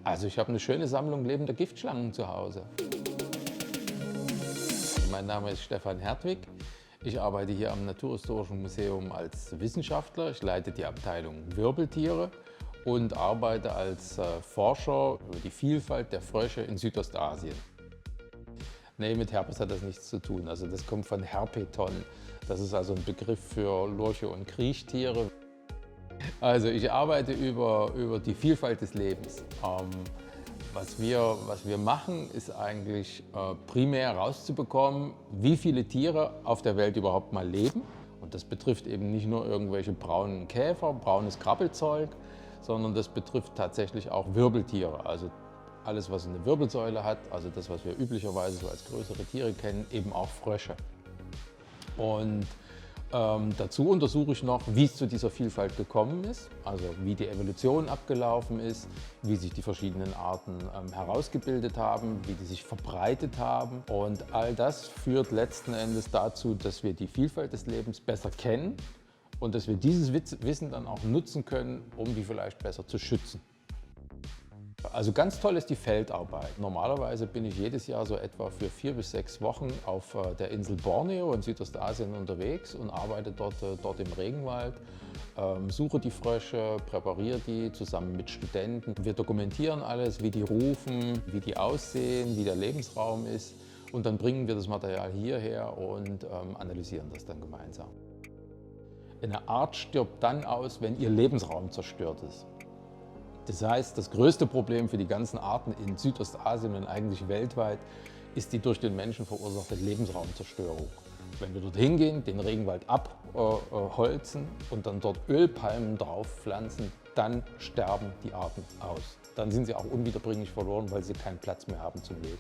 Also ich habe eine schöne Sammlung lebender Giftschlangen zu Hause. Mein Name ist Stefan Hertwig. Ich arbeite hier am Naturhistorischen Museum als Wissenschaftler. Ich leite die Abteilung Wirbeltiere und arbeite als Forscher über die Vielfalt der Frösche in Südostasien. Nee, mit Herpes hat das nichts zu tun. Also das kommt von Herpeton. Das ist also ein Begriff für Lurche und Kriechtiere. Also ich arbeite über die Vielfalt des Lebens. Was wir machen, ist eigentlich primär herauszubekommen, wie viele Tiere auf der Welt überhaupt mal leben. Und das betrifft eben nicht nur irgendwelche braunen Käfer, braunes Krabbelzeug, sondern das betrifft tatsächlich auch Wirbeltiere. Also alles, was eine Wirbelsäule hat, also das, was wir üblicherweise so als größere Tiere kennen, eben auch Frösche. Und dazu untersuche ich noch, wie es zu dieser Vielfalt gekommen ist, also wie die Evolution abgelaufen ist, wie sich die verschiedenen Arten herausgebildet haben, wie die sich verbreitet haben. Und all das führt letzten Endes dazu, dass wir die Vielfalt des Lebens besser kennen und dass wir dieses Wissen dann auch nutzen können, um die vielleicht besser zu schützen. Also ganz toll ist die Feldarbeit. Normalerweise bin ich jedes Jahr so etwa für 4 bis 6 Wochen auf der Insel Borneo in Südostasien unterwegs und arbeite dort im Regenwald, suche die Frösche, präpariere die zusammen mit Studenten. Wir dokumentieren alles, wie die rufen, wie die aussehen, wie der Lebensraum ist, und dann bringen wir das Material hierher und analysieren das dann gemeinsam. Eine Art stirbt dann aus, wenn ihr Lebensraum zerstört ist. Das heißt, das größte Problem für die ganzen Arten in Südostasien und eigentlich weltweit ist die durch den Menschen verursachte Lebensraumzerstörung. Wenn wir dort hingehen, den Regenwald abholzen und dann dort Ölpalmen drauf pflanzen, dann sterben die Arten aus. Dann sind sie auch unwiederbringlich verloren, weil sie keinen Platz mehr haben zum Leben.